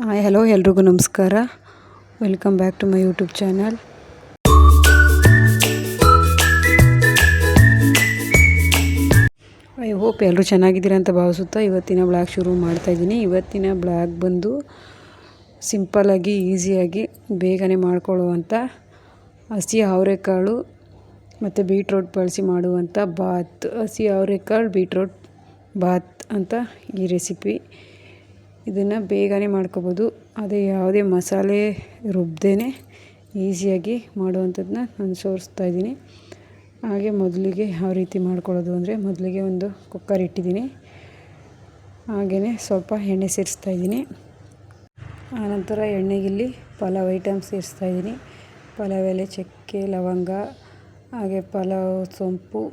Hi hello ಎಲ್ರಿಗೂ ನಮಸ್ಕಾರ. Welcome back to my YouTube channel. I hope ಎಲ್ಲರೂ ಚೆನ್ನಾಗಿದ್ದೀರ ಅಂತ ಭಾವಿಸುತ್ತಾ ಇವತ್ತಿನ ಬ್ಲಾಗ್ ಶುರು ಮಾಡ್ತಾಯಿದ್ದೀನಿ. ಇವತ್ತಿನ ಬ್ಲಾಗ್ ಬಂದು ಸಿಂಪಲ್ಲಾಗಿ ಈಸಿಯಾಗಿ ಬೇಗನೆ ಮಾಡ್ಕೊಳ್ಳುವಂಥ ಹಸಿ ಅವರೆಕಾಳು ಮತ್ತು ಬೀಟ್ರೋಟ್ ಬಳಸಿ ಮಾಡುವಂಥ ಬಾತ್. ಹಸಿ ಅವರೆಕಾಳು ಬೀಟ್ರೋಟ್ ಬಾತ್ ಅಂತ ಈ ರೆಸಿಪಿ. ಇದನ್ನು ಬೇಗನೆ ಮಾಡ್ಕೋಬೋದು. ಅದೇ ಯಾವುದೇ ಮಸಾಲೆ ರುಬ್ಬದೇ ಈಸಿಯಾಗಿ ಮಾಡುವಂಥದ್ದನ್ನ ನಾನು ತೋರಿಸ್ತಾ ಇದ್ದೀನಿ. ಹಾಗೆ ಮೊದಲಿಗೆ ಯಾವ ರೀತಿ ಮಾಡ್ಕೊಳ್ಳೋದು ಅಂದರೆ, ಮೊದಲಿಗೆ ಒಂದು ಕುಕ್ಕರ್ ಇಟ್ಟಿದ್ದೀನಿ. ಹಾಗೆಯೇ ಸ್ವಲ್ಪ ಎಣ್ಣೆ ಸೇರಿಸ್ತಾ ಇದ್ದೀನಿ. ಆನಂತರ ಎಣ್ಣೆಗಿಲ್ಲಿ ಪಲಾವ್ ಐಟಮ್ ಸೇರಿಸ್ತಾ ಇದ್ದೀನಿ. ಪಲಾವ್ ಎಲೆ, ಚಕ್ಕೆ, ಲವಂಗ, ಹಾಗೆ ಪಲಾವ್ ಸೊಂಪು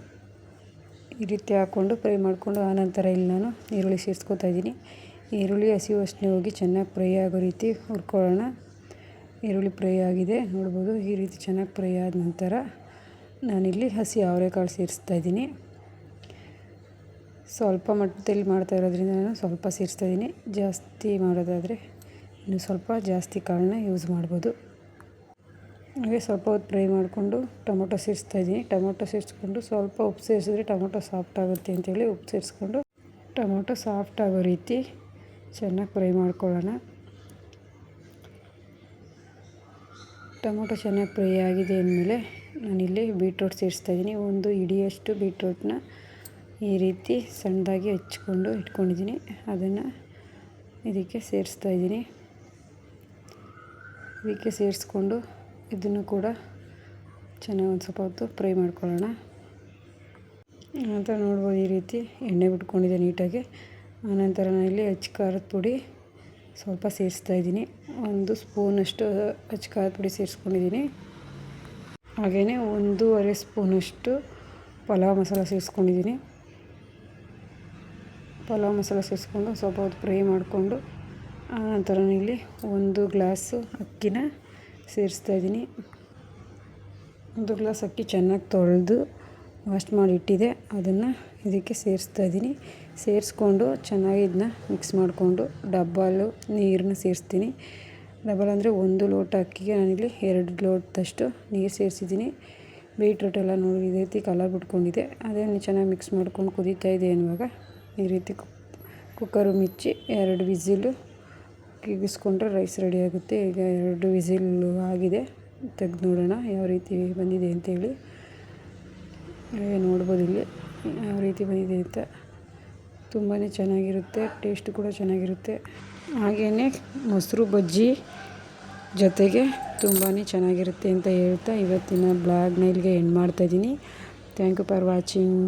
ಈ ರೀತಿ ಹಾಕ್ಕೊಂಡು ಫ್ರೈ ಮಾಡಿಕೊಂಡು, ಆನಂತರ ಇಲ್ಲಿ ನಾನು ಈರುಳ್ಳಿ ಸೇರಿಸ್ಕೊತಾ ಇದ್ದೀನಿ. ಈರುಳ್ಳಿ ಹಸಿ ವಾಸನೆ ಹೋಗಿ ಚೆನ್ನಾಗಿ ಫ್ರೈ ಆಗೋ ರೀತಿ ಹುರ್ಕೊಳ್ಳೋಣ. ಈರುಳ್ಳಿ ಫ್ರೈ ಆಗಿದೆ ನೋಡ್ಬೋದು. ಈ ರೀತಿ ಚೆನ್ನಾಗಿ ಫ್ರೈ ಆದ ನಂತರ ನಾನಿಲ್ಲಿ ಹಸಿ ಅವರೆಕಾಳು ಸೇರಿಸ್ತಾ ಇದ್ದೀನಿ. ಸ್ವಲ್ಪ ಮಟ್ಟದಲ್ಲಿ ಮಾಡ್ತಾ ಇರೋದ್ರಿಂದ ನಾನು ಸ್ವಲ್ಪ ಸೇರಿಸ್ತಾ ಇದ್ದೀನಿ. ಜಾಸ್ತಿ ಮಾಡೋದಾದರೆ ಇನ್ನು ಸ್ವಲ್ಪ ಜಾಸ್ತಿ ಕಾಳನ್ನ ಯೂಸ್ ಮಾಡ್ಬೋದು. ಹಾಗೆ ಸ್ವಲ್ಪ ಹೊತ್ತು ಫ್ರೈ ಮಾಡಿಕೊಂಡು ಟೊಮೊಟೊ ಸೇರಿಸ್ತಾ ಇದ್ದೀನಿ. ಟೊಮೊಟೊ ಸೇರಿಸ್ಕೊಂಡು ಸ್ವಲ್ಪ ಉಪ್ಪು ಸೇರಿಸಿದ್ರೆ ಟೊಮೊಟೊ ಸಾಫ್ಟ್ ಆಗುತ್ತೆ ಅಂತೇಳಿ ಉಪ್ಪು ಸೇರಿಸ್ಕೊಂಡು ಟೊಮೊಟೊ ಸಾಫ್ಟ್ ಆಗೋ ರೀತಿ ಚೆನ್ನಾಗಿ ಫ್ರೈ ಮಾಡ್ಕೊಳ್ಳೋಣ. ಟೊಮೊಟೊ ಚೆನ್ನಾಗಿ ಫ್ರೈ ಆಗಿದೆ ಅಂದಮೇಲೆ ನಾನಿಲ್ಲಿ ಬೀಟ್ರೋಟ್ ಸೇರಿಸ್ತಾ ಇದ್ದೀನಿ. ಒಂದು ಹಿಡಿಯಷ್ಟು ಬೀಟ್ರೋಟ್ನ ಈ ರೀತಿ ಸಣ್ಣದಾಗಿ ಹಚ್ಕೊಂಡು ಇಟ್ಕೊಂಡಿದ್ದೀನಿ. ಅದನ್ನು ಇದಕ್ಕೆ ಸೇರಿಸ್ತಾ ಇದ್ದೀನಿ. ಇದಕ್ಕೆ ಸೇರಿಸ್ಕೊಂಡು ಇದನ್ನು ಕೂಡ ಚೆನ್ನಾಗಿ ಒಂದು ಸ್ವಲ್ಪ ಹೊತ್ತು ಫ್ರೈ ಮಾಡ್ಕೊಳ್ಳೋಣ ಅಂತ ನೋಡ್ಬೋದು. ಈ ರೀತಿ ಎಣ್ಣೆ ಬಿಟ್ಕೊಂಡಿದೆ ನೀಟಾಗಿ. ಆನಂತರ ನಾನಿಲ್ಲಿ ಅಚ್ಚ ಖಾರದ ಪುಡಿ ಸ್ವಲ್ಪ ಸೇರಿಸ್ತಾ ಇದ್ದೀನಿ. 1 ಸ್ಪೂನಷ್ಟು ಅಚ್ಚ ಖಾರದ ಪುಡಿ ಸೇರಿಸ್ಕೊಂಡಿದ್ದೀನಿ. ಹಾಗೆಯೇ 1.5 ಸ್ಪೂನಷ್ಟು ಪಲಾವ್ ಮಸಾಲ ಸೇರಿಸ್ಕೊಂಡಿದ್ದೀನಿ. ಪಲಾವ್ ಮಸಾಲ ಸೇರಿಸ್ಕೊಂಡು ಸ್ವಲ್ಪ ಹೊತ್ತು ಫ್ರೈ ಮಾಡಿಕೊಂಡು, ಆನಂತರ ಇಲ್ಲಿ 1 ಗ್ಲಾಸು ಅಕ್ಕಿನ ಸೇರಿಸ್ತಾ ಇದ್ದೀನಿ. 1 ಗ್ಲಾಸ್ ಅಕ್ಕಿ ಚೆನ್ನಾಗಿ ತೊಳೆದು ವಾಶ್ ಮಾಡಿ ಇಟ್ಟಿದೆ. ಅದನ್ನು ಇದಕ್ಕೆ ಸೇರಿಸ್ತಾ ಇದ್ದೀನಿ. ಸೇರಿಸ್ಕೊಂಡು ಚೆನ್ನಾಗಿ ಇದನ್ನ ಮಿಕ್ಸ್ ಮಾಡಿಕೊಂಡು ಡಬ್ಬಲು ನೀರನ್ನ ಸೇರಿಸ್ತೀನಿ. ಡಬಲ್ ಅಂದರೆ 1 ಲೋಟ ಅಕ್ಕಿಗೆ ನಾನಿಲ್ಲಿ 2 ಲೋಟದಷ್ಟು ನೀರು ಸೇರಿಸಿದ್ದೀನಿ. ಬೀಟ್ರೋಟ್ ಎಲ್ಲ ನೋಡಿ ಇದೇ ರೀತಿ ಕಲರ್ ಬಿಟ್ಕೊಂಡಿದೆ. ಅದನ್ನು ಚೆನ್ನಾಗಿ ಮಿಕ್ಸ್ ಮಾಡ್ಕೊಂಡು ಕುದೀತಾ ಇದೆ ಅನ್ನುವಾಗ ಈ ರೀತಿ ಕುಕ್ಕರು ಮುಚ್ಚಿ 2 ವಿಸಿಲು ಕಿಗಿಸ್ಕೊಂಡ್ರೆ ರೈಸ್ ರೆಡಿ ಆಗುತ್ತೆ. ಈಗ 2 ವಿಸಿಲು ಆಗಿದೆ. ತೆಗೆದು ನೋಡೋಣ ಯಾವ ರೀತಿ ಬಂದಿದೆ ಅಂತೇಳಿ. ನೋಡ್ಬೋದು ಇಲ್ಲಿ ಯಾವ ರೀತಿ ಬಂದಿದೆ ಅಂತ. ತುಂಬಾ ಚೆನ್ನಾಗಿರುತ್ತೆ, ಟೇಸ್ಟ್ ಕೂಡ ಚೆನ್ನಾಗಿರುತ್ತೆ. ಹಾಗೆಯೇ ಮೊಸರು ಬಜ್ಜಿ ಜೊತೆಗೆ ತುಂಬಾ ಚೆನ್ನಾಗಿರುತ್ತೆ ಅಂತ ಹೇಳ್ತಾ ಇವತ್ತಿನ ಬ್ಲಾಗ್ನ ಇಲ್ಲಿಗೆ ಎಂಡ್ ಮಾಡ್ತಾಯಿದ್ದೀನಿ. Thank you for watching.